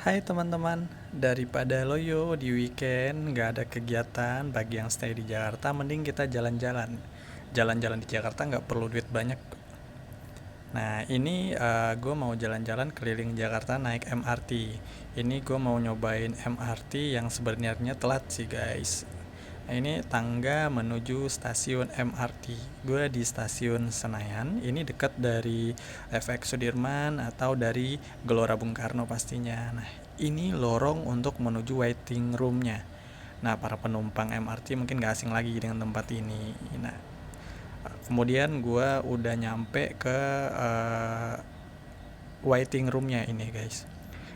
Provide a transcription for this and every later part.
Hai teman-teman, daripada loyo di weekend nggak ada kegiatan bagi yang stay di Jakarta, mending kita jalan-jalan. Jalan-jalan di Jakarta nggak perlu duit banyak. Nah ini gue mau jalan-jalan keliling Jakarta naik MRT. Ini gue mau nyobain MRT yang sebenarnya telat sih guys. Nah, ini tangga menuju stasiun MRT. Gue di stasiun Senayan. Ini dekat dari FX Sudirman atau dari Gelora Bung Karno pastinya. Nah, ini lorong untuk menuju waiting roomnya. Nah, para penumpang MRT mungkin gak asing lagi dengan tempat ini. Nah, kemudian gue udah nyampe ke waiting roomnya ini guys.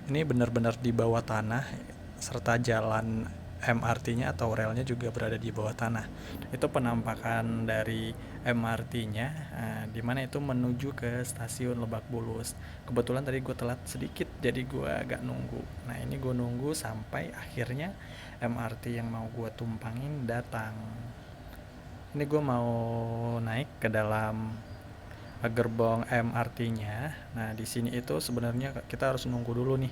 Ini benar-benar di bawah tanah, serta jalan MRT-nya atau relnya juga berada di bawah tanah. Itu penampakan dari MRT-nya, di mana itu menuju ke stasiun Lebak Bulus. Kebetulan tadi gue telat sedikit, jadi gue agak nunggu. Nah ini gue nunggu sampai akhirnya MRT yang mau gue tumpangin datang. Ini gue mau naik ke dalam gerbong MRT-nya. Nah, di sini itu sebenarnya kita harus nunggu dulu nih.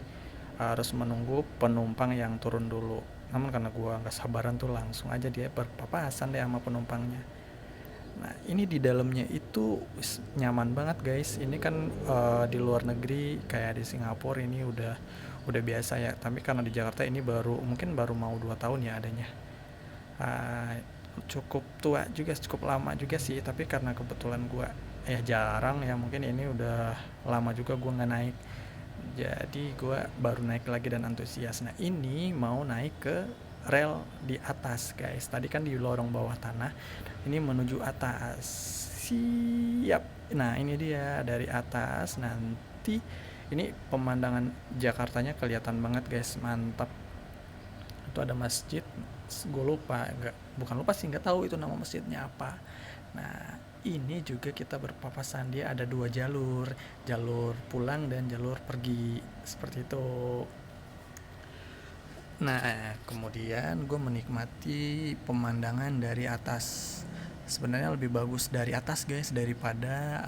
Harus menunggu penumpang yang turun dulu. Namun karena gua nggak sabaran tuh langsung aja dia berpapasan deh sama penumpangnya. Nah, ini di dalamnya itu nyaman banget, guys. Ini kan di luar negeri kayak di Singapura ini udah biasa ya. Tapi karena di Jakarta ini mungkin baru mau 2 tahun ya adanya. uh, Cukup tua juga, cukup lama juga sih, tapi karena kebetulan gue ya jarang ya, mungkin ini udah lama juga gue nggak naik, jadi gue baru naik lagi dan antusias. Nah ini mau naik ke rel di atas guys, tadi kan di lorong bawah tanah, ini menuju atas. Siap. Nah ini dia dari atas nanti, ini pemandangan Jakartanya kelihatan banget guys, mantap. Itu ada masjid, gue lupa, nggak, bukan lupa sih, nggak tahu itu nama masjidnya apa. Nah ini juga kita berpapasan, dia ada dua jalur, jalur pulang dan jalur pergi seperti itu. Nah kemudian gue menikmati pemandangan dari atas. Sebenarnya lebih bagus dari atas guys daripada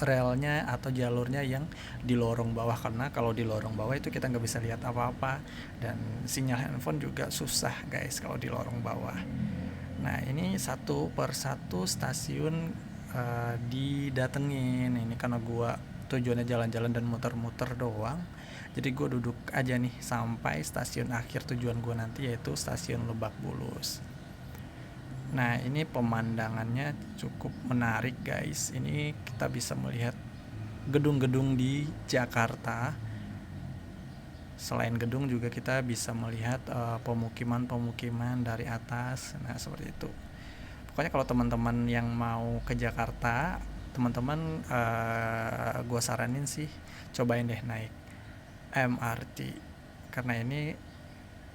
relnya atau jalurnya yang di lorong bawah, karena kalau di lorong bawah itu kita nggak bisa lihat apa-apa dan sinyal handphone juga susah guys kalau di lorong bawah. Nah ini satu per satu stasiun didatengin. Ini karena gua tujuannya jalan-jalan dan muter-muter doang, jadi gue duduk aja nih sampai stasiun akhir tujuan gue nanti, yaitu stasiun Lebak Bulus. Nah ini pemandangannya cukup menarik guys. Ini kita bisa melihat gedung-gedung di Jakarta. Selain gedung juga kita bisa melihat pemukiman-pemukiman dari atas. Nah seperti itu. Pokoknya kalau teman-teman yang mau ke Jakarta, teman-teman gue saranin sih cobain deh naik MRT, karena ini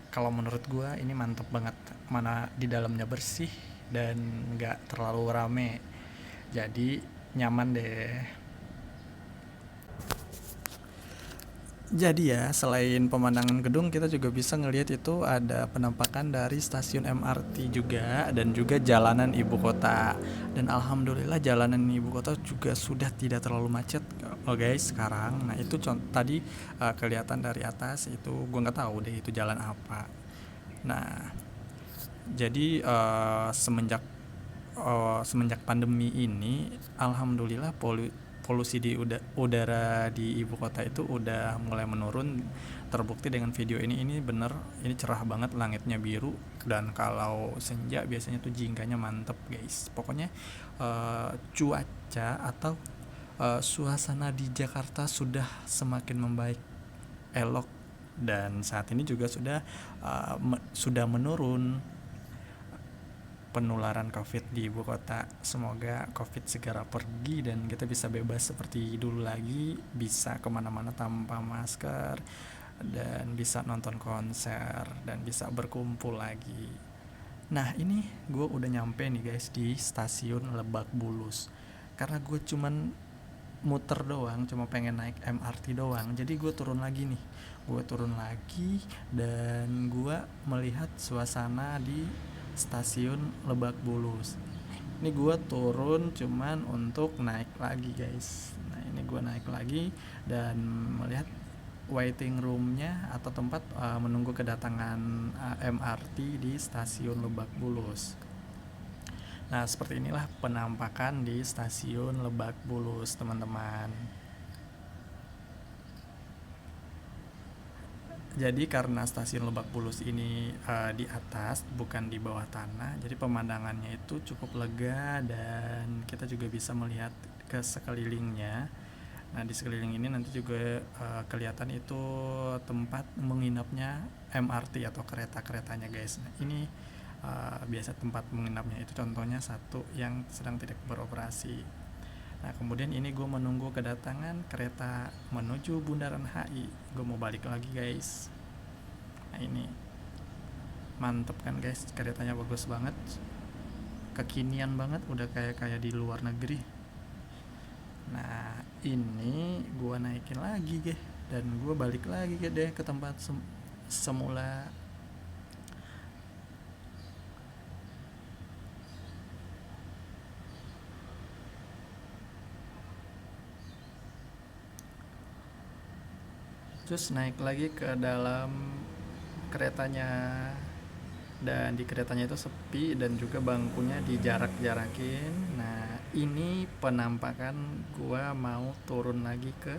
kalau menurut gue ini mantep banget. Mana di dalamnya bersih dan nggak terlalu rame, jadi nyaman deh. Jadi ya, selain pemandangan gedung, kita juga bisa ngelihat itu ada penampakan dari stasiun MRT juga, dan juga jalanan ibu kota. Dan alhamdulillah jalanan ibu kota juga sudah tidak terlalu macet, oh guys sekarang. Nah itu tadi kelihatan dari atas, itu gue nggak tahu deh itu jalan apa. Nah jadi semenjak pandemi ini, alhamdulillah polusi di udara di ibu kota itu udah mulai menurun. Terbukti dengan video ini bener, ini cerah banget, langitnya biru, dan kalau senja biasanya tuh jingkanya mantep guys. Pokoknya cuaca atau suasana di Jakarta sudah semakin membaik, elok, dan saat ini juga sudah menurun penularan COVID di ibu kota. Semoga COVID segera pergi dan kita bisa bebas seperti dulu lagi, bisa kemana-mana tanpa masker, dan bisa nonton konser, dan bisa berkumpul lagi. Nah ini gue udah nyampe nih guys di stasiun Lebak Bulus. Karena gue cuman muter doang, cuma pengen naik MRT doang, jadi gue turun lagi nih. Gue turun lagi dan gue melihat suasana di stasiun Lebak Bulus. Ini gue turun cuman untuk naik lagi guys. Nah ini gue naik lagi dan melihat waiting roomnya atau tempat menunggu kedatangan MRT di stasiun Lebak Bulus. Nah, seperti inilah penampakan di stasiun Lebak Bulus, teman-teman. Jadi karena stasiun Lebak Bulus ini di atas, bukan di bawah tanah, jadi pemandangannya itu cukup lega dan kita juga bisa melihat ke sekelilingnya. Nah, di sekeliling ini nanti juga kelihatan itu tempat menginapnya MRT atau kereta-keretanya, guys. Nah, ini biasa tempat menginapnya itu contohnya satu yang sedang tidak beroperasi. Nah, kemudian ini gue menunggu kedatangan kereta menuju Bundaran HI. Gue mau balik lagi, guys. Nah, ini mantep kan, guys, keretanya bagus banget, kekinian banget, udah kayak di luar negeri. Nah, ini gue naikin lagi, guys, dan gue balik lagi deh ke tempat semula. Terus naik lagi ke dalam keretanya, dan di keretanya itu sepi dan juga bangkunya dijarak-jarakin. Nah, ini penampakan gua mau turun lagi ke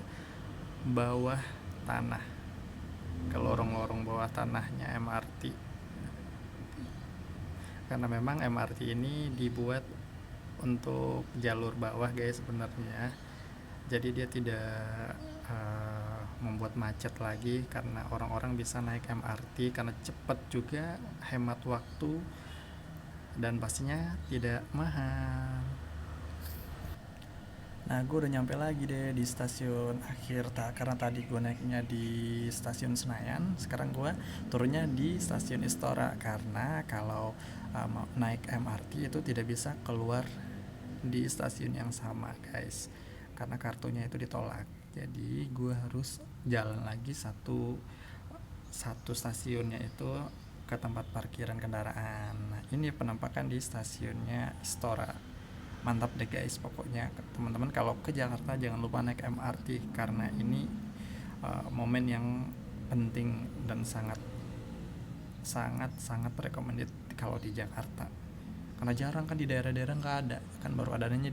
bawah tanah, ke lorong-lorong bawah tanahnya MRT, karena memang MRT ini dibuat untuk jalur bawah, guys, sebenarnya. Jadi dia tidak membuat macet lagi karena orang-orang bisa naik MRT karena cepat juga, hemat waktu, dan pastinya tidak mahal. Nah, gue udah nyampe lagi deh di stasiun akhir karena tadi gue naiknya di stasiun Senayan, sekarang gue turunnya di stasiun Istora karena kalau mau naik MRT itu tidak bisa keluar di stasiun yang sama, guys, karena kartunya itu ditolak. Jadi gue harus jalan lagi satu stasiunnya itu ke tempat parkiran kendaraan. Nah, ini penampakan di stasiunnya Istora. Mantap deh, guys, pokoknya teman-teman kalau ke Jakarta jangan lupa naik MRT karena ini momen yang penting dan sangat recommended kalau di Jakarta, karena jarang kan di daerah-daerah nggak ada, kan baru adanya